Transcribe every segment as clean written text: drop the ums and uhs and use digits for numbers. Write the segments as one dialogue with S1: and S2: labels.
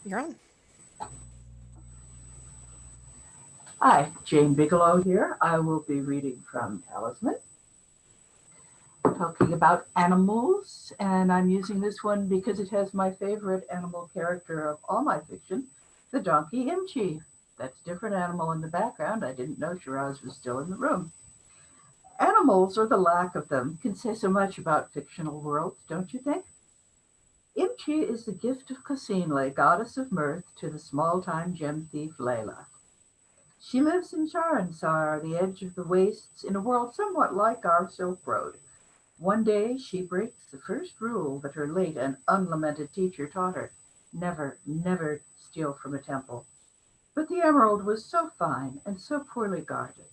S1: You're on.
S2: Hi, Jane Bigelow here. I will be reading from Talisman, talking about animals, and I'm using this one because it has my favorite animal character of all my fiction, the donkey Imchi. That's a different animal in the background. I didn't know Shiraz was still in the room. Animals, or the lack of them, can say so much about fictional worlds, don't you think? Imchi is the gift of Cosinle, goddess of mirth, to the small-time gem thief Layla. She lives in Charansar, the edge of the wastes, in a world somewhat like our Silk Road. One day she breaks the first rule that her late and unlamented teacher taught her: never, never steal from a temple. But the emerald was so fine and so poorly guarded.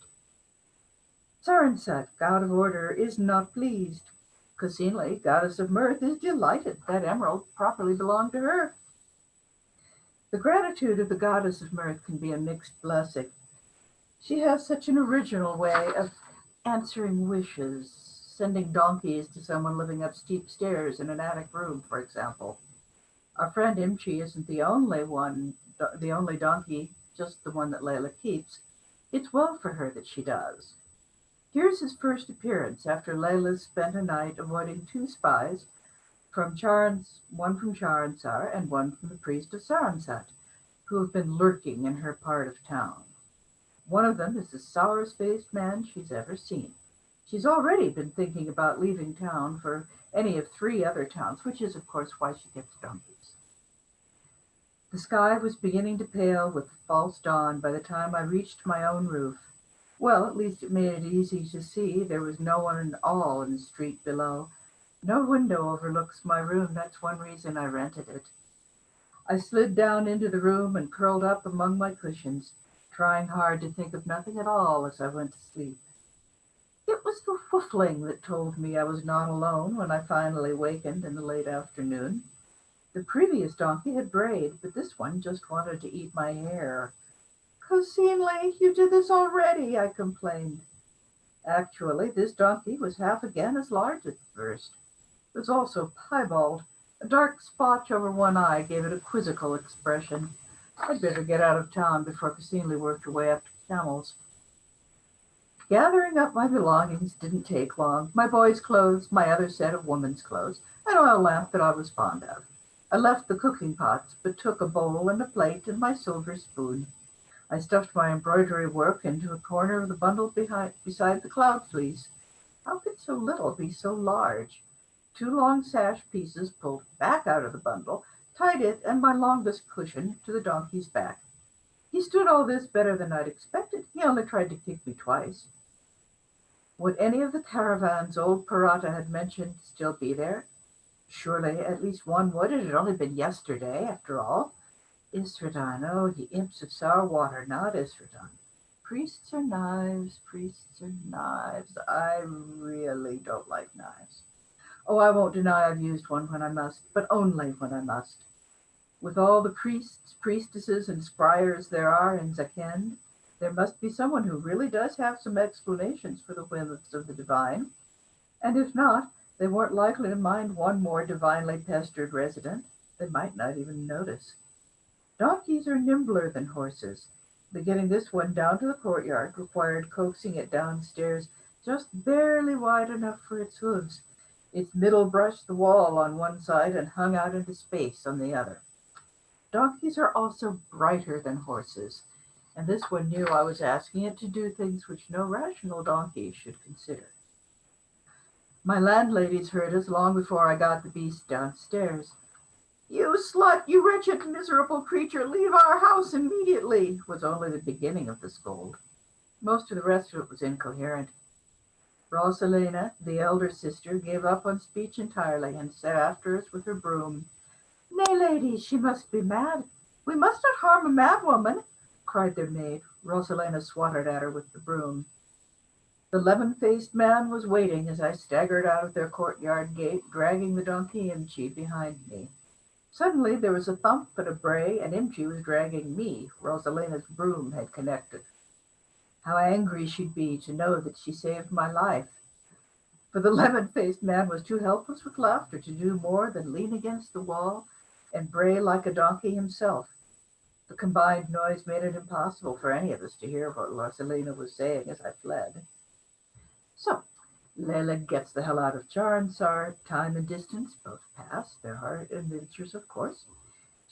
S2: Sarensat, god of order, is not pleased. Cosinle, goddess of mirth, is delighted that emerald properly belonged to her. The gratitude of the goddess of mirth can be a mixed blessing. She has such an original way of answering wishes, sending donkeys to someone living up steep stairs in an attic room, for example. Our friend Imchi isn't the only donkey, just the one that Layla keeps. It's well for her that she does. Here's his first appearance after Layla spent a night avoiding two spies one from Charansar and one from the priest of Saransat, who have been lurking in her part of town. One of them is the sourest-faced man she's ever seen. She's already been thinking about leaving town for any of three other towns, which is, of course, why she gets donkeys. The sky was beginning to pale with false dawn by the time I reached my own roof. Well, at least it made it easy to see there was no one at all in the street below. No window overlooks my room. That's one reason I rented it. I slid down into the room and curled up among my cushions, trying hard to think of nothing at all as I went to sleep. It was the whiffling that told me I was not alone when I finally wakened in the late afternoon. The previous donkey had brayed, but this one just wanted to eat my hair. Cosinle, you did this already, I complained. Actually, this donkey was half again as large as the first. It was also piebald. A dark spotch over one eye gave it a quizzical expression. I'd better get out of town before Cosinle worked her way up to camels. Gathering up my belongings didn't take long. My boy's clothes, my other set of woman's clothes, an oil lamp that I was fond of. I left the cooking pots, but took a bowl and a plate and my silver spoon. I stuffed my embroidery work into a corner of the bundle beside the cloud fleece. How could so little be so large? Two long sash pieces pulled back out of the bundle, tied it and my longest cushion to the donkey's back. He stood all this better than I'd expected. He only tried to kick me twice. Would any of the caravans old Parata had mentioned still be there? Surely at least one would. It had only been yesterday, after all. Isradon, oh, ye imps of sour water, not Isradon. Priests are knives, priests are knives. I really don't like knives. Oh, I won't deny I've used one when I must, but only when I must. With all the priests, priestesses, and scryers there are in Zakend, there must be someone who really does have some explanations for the whims of the divine. And if not, they weren't likely to mind one more divinely pestered resident. They might not even notice. Donkeys are nimbler than horses, but getting this one down to the courtyard required coaxing it downstairs just barely wide enough for its hooves. Its middle brushed the wall on one side and hung out into space on the other. Donkeys are also brighter than horses, and this one knew I was asking it to do things which no rational donkey should consider. My landladies heard us long before I got the beast downstairs. You slut, you wretched, miserable creature, leave our house immediately, was only the beginning of the scold. Most of the rest of it was incoherent. Rosalena, the elder sister, gave up on speech entirely and set after us with her broom. Nay, ladies, she must be mad. We must not harm a mad woman, cried their maid. Rosalena swatted at her with the broom. The lemon-faced man was waiting as I staggered out of their courtyard gate, dragging the donkey Imchi behind me. Suddenly there was a thump and a bray, and Imchi was dragging me. Rosalena's broom had connected. How angry she'd be to know that she saved my life. For the lemon-faced man was too helpless with laughter to do more than lean against the wall and bray like a donkey himself. The combined noise made it impossible for any of us to hear what Rosalina was saying as I fled. So, Lela gets the hell out of Charanzar. Time and distance both pass. There are adventures, of course.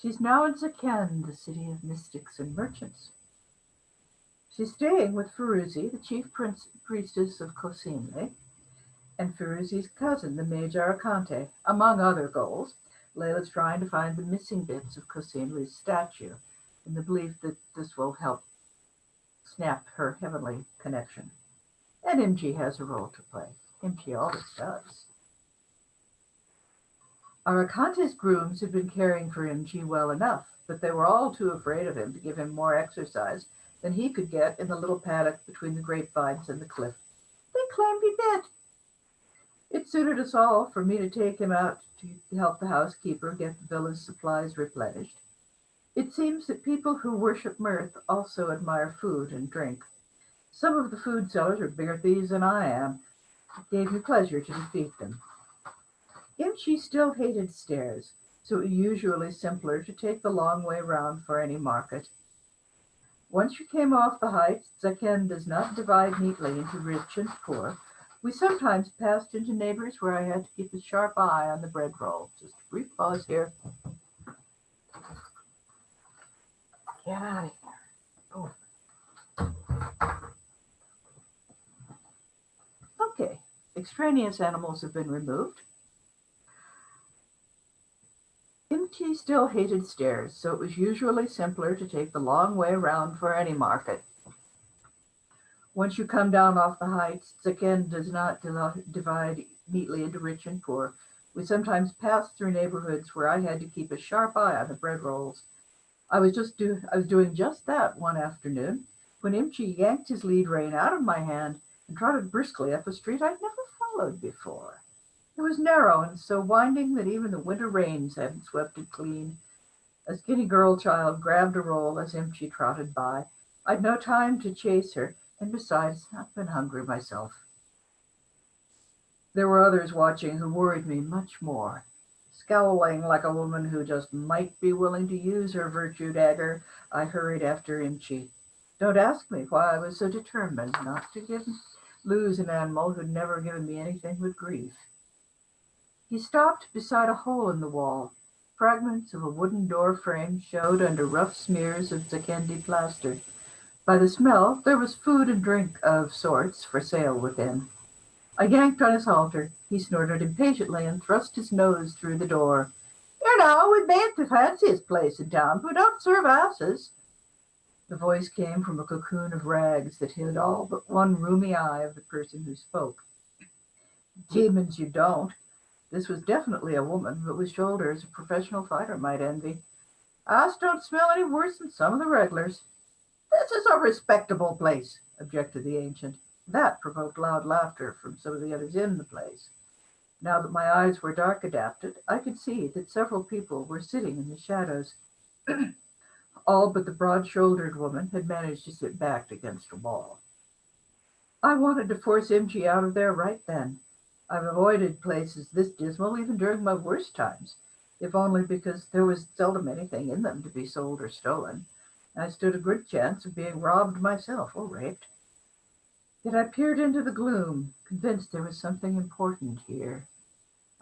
S2: She's now in Zaken, the city of mystics and merchants. She's staying with Feruzi, the chief priestess of Kosimle, and Feruzi's cousin, the mage Arakante. Among other goals, Layla's trying to find the missing bits of Kosimle's statue, in the belief that this will help snap her heavenly connection. And MG has a role to play. MG always does. Arakante's grooms had been caring for MG well enough, but they were all too afraid of him to give him more exercise than he could get in the little paddock between the grapevines and the cliff. They claimed he did. It suited us all for me to take him out to help the housekeeper get the villa's supplies replenished. It seems that people who worship mirth also admire food and drink. Some of the food sellers are bigger thieves than I am. It gave me pleasure to defeat them. Imchi still hated stairs, so it was usually simpler to take the long way round for any market. Once you came off the heights, Zaken does not divide neatly into rich and poor. We sometimes passed into neighbors where I had to keep a sharp eye on the bread roll. Just a brief pause here. Get out of here. Oh. Okay, extraneous animals have been removed. Imchi still hated stairs, so it was usually simpler to take the long way round for any market. Once you come down off the heights, Zaken does not divide neatly into rich and poor. We sometimes passed through neighborhoods where I had to keep a sharp eye on the bread rolls. I was doing just that one afternoon when Imchi yanked his lead rein out of my hand and trotted briskly up a street I'd never followed before. It was narrow and so winding that even the winter rains hadn't swept it clean. A skinny girl child grabbed a roll as Imchi trotted by. I'd no time to chase her, and besides, I've been hungry myself. There were others watching who worried me much more. Scowling like a woman who just might be willing to use her virtue dagger, I hurried after Imchi. Don't ask me why I was so determined not to lose an animal who'd never given me anything but grief. He stopped beside a hole in the wall. Fragments of a wooden door frame showed under rough smears of Zakendi plaster. By the smell, there was food and drink of sorts for sale within. I yanked on his halter. He snorted impatiently and thrust his nose through the door. You know, we bain't the fanciest place in town. We don't serve asses. The voice came from a cocoon of rags that hid all but one rheumy eye of the person who spoke. Demons, you don't. This was definitely a woman, but with shoulders a professional fighter might envy. Us don't smell any worse than some of the regulars. This is a respectable place, objected the ancient. That provoked loud laughter from some of the others in the place. Now that my eyes were dark adapted, I could see that several people were sitting in the shadows. All but the broad-shouldered woman had managed to sit back against a wall. I wanted to force MG out of there right then. I've avoided places this dismal even during my worst times, if only because there was seldom anything in them to be sold or stolen. I stood a good chance of being robbed myself or raped. Yet I peered into the gloom, convinced there was something important here.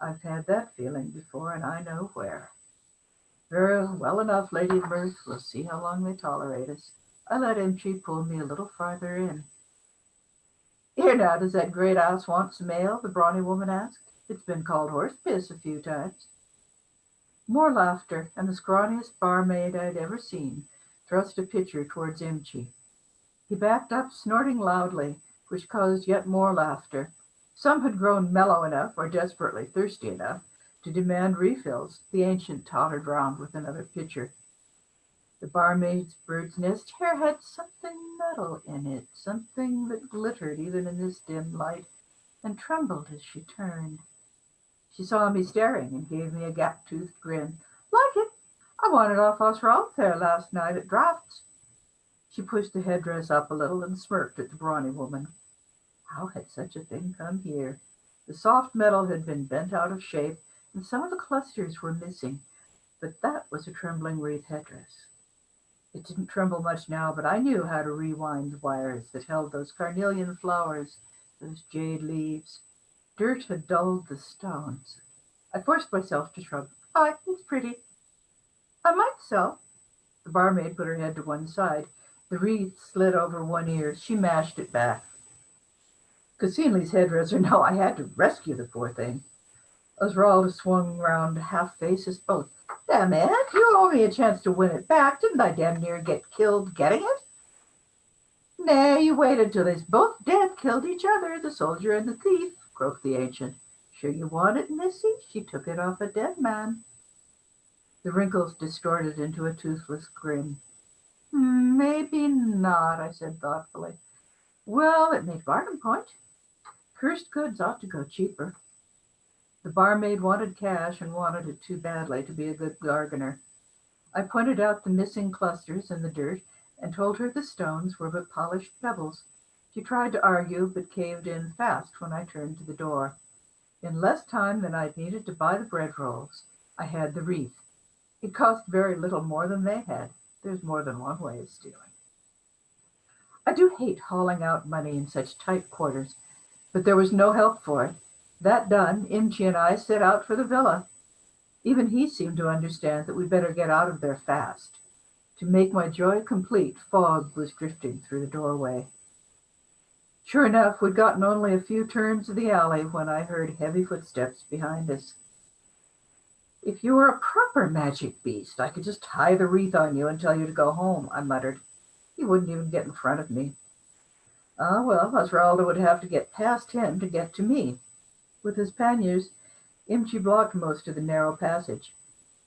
S2: I've had that feeling before, and I know where. Very well enough, Lady Mirth. We'll see how long they tolerate us. I let MG pull me a little farther in. Here now, does that great ass want some ale? The brawny woman asked. It's been called horse piss a few times. More laughter, and the scrawniest barmaid I'd ever seen thrust a pitcher towards Imchi. He backed up, snorting loudly, which caused yet more laughter. Some had grown mellow enough, or desperately thirsty enough, to demand refills. The ancient tottered round with another pitcher. The barmaid's bird's nest hair had something metal in it, something that glittered even in this dim light, and trembled as she turned. She saw me staring and gave me a gap-toothed grin. Like it? I wanted off Oswald there last night at drafts. She pushed the headdress up a little and smirked at the brawny woman. How had such a thing come here? The soft metal had been bent out of shape, and some of the clusters were missing. But that was a trembling wreath headdress. It didn't tremble much now, but I knew how to rewind the wires that held those carnelian flowers, those jade leaves. Dirt had dulled the stones. I forced myself to shrug. "Ah, it's pretty. I might sell." The barmaid put her head to one side. The wreath slid over one ear. She mashed it back. Cassinli's hairdresser, no, I had to rescue the poor thing. Oswalda swung round half faces both. "Damn it, you owe me a chance to win it back. Didn't I damn near get killed getting it?" "Nay, you waited till they's both dead, killed each other, the soldier and the thief," croaked the ancient. "Sure you want it, missy? She took it off a dead man." The wrinkles distorted into a toothless grin. "Maybe not," I said thoughtfully. "Well, it made bargain point. Cursed goods ought to go cheaper." The barmaid wanted cash and wanted it too badly to be a good bargainer. I pointed out the missing clusters in the dirt and told her the stones were but polished pebbles. She tried to argue, but caved in fast when I turned to the door. In less time than I'd needed to buy the bread rolls, I had the wreath. It cost very little more than they had. There's more than one way of stealing. I do hate hauling out money in such tight quarters, but there was no help for it. That done, Imchi and I set out for the villa. Even he seemed to understand that we'd better get out of there fast. To make my joy complete, fog was drifting through the doorway. Sure enough, we'd gotten only a few turns of the alley when I heard heavy footsteps behind us. "If you were a proper magic beast, I could just tie the wreath on you and tell you to go home," I muttered. "You wouldn't even get in front of me." Ah, well, Esmeralda would have to get past him to get to me. With his panniers, Imchi blocked most of the narrow passage.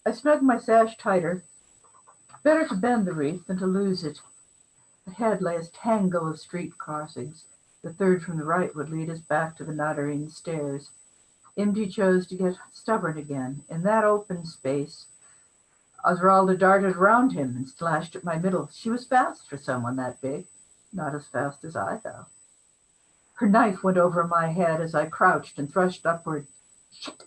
S2: I snugged my sash tighter. Better to bend the wreath than to lose it. Ahead lay a tangle of street crossings. The third from the right would lead us back to the Nadarene stairs. Imchi chose to get stubborn again. In that open space, Esmeralda darted round him and slashed at my middle. She was fast for someone that big. Not as fast as I, though. Her knife went over my head as I crouched and thrust upward. Shit!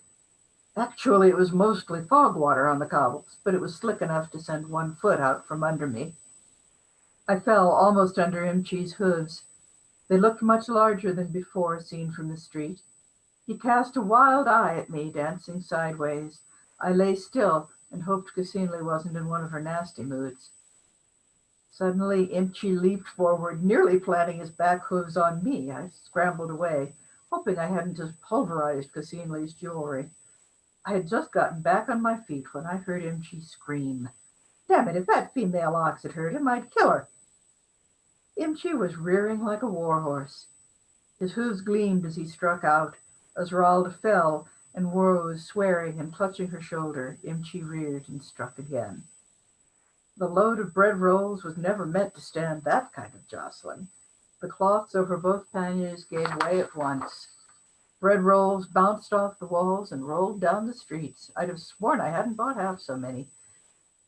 S2: Actually, it was mostly fog water on the cobbles, but it was slick enough to send one foot out from under me. I fell almost under Imchi's hooves. They looked much larger than before, seen from the street. He cast a wild eye at me, dancing sideways. I lay still and hoped Cassinli wasn't in one of her nasty moods. Suddenly, Imchi leaped forward, nearly planting his back hooves on me. I scrambled away, hoping I hadn't just pulverized Cassinli's jewelry. I had just gotten back on my feet when I heard Imchi scream. Damn it, if that female ox had heard him, I'd kill her. Imchi was rearing like a warhorse. His hooves gleamed as he struck out. Esmeralda fell and rose, swearing and clutching her shoulder. Imchi reared and struck again. The load of bread rolls was never meant to stand that kind of jostling. The cloths over both panniers gave way at once. Bread rolls bounced off the walls and rolled down the streets. I'd have sworn I hadn't bought half so many.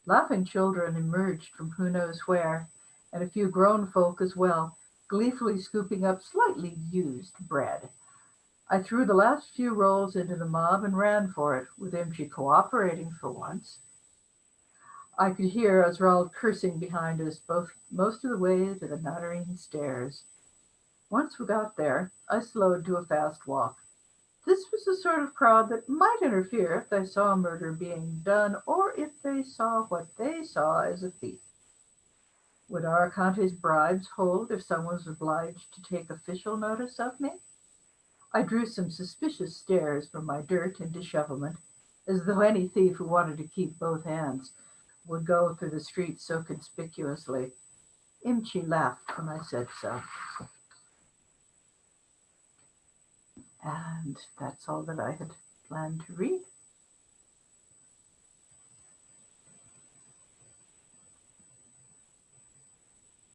S2: Laughing children emerged from who knows where, and a few grown folk as well, gleefully scooping up slightly used bread. I threw the last few rolls into the mob and ran for it, with Imchi cooperating for once. I could hear Esmeralda cursing behind us most of the way to the Nadarene stairs. Once we got there, I slowed to a fast walk. This was the sort of crowd that might interfere if they saw murder being done, or if they saw what they saw as a thief. Would Aracante's bribes hold if someone was obliged to take official notice of me? I drew some suspicious stares from my dirt and dishevelment, as though any thief who wanted to keep both hands would go through the streets so conspicuously. Imchi laughed when I said so. And that's all that I had planned to read.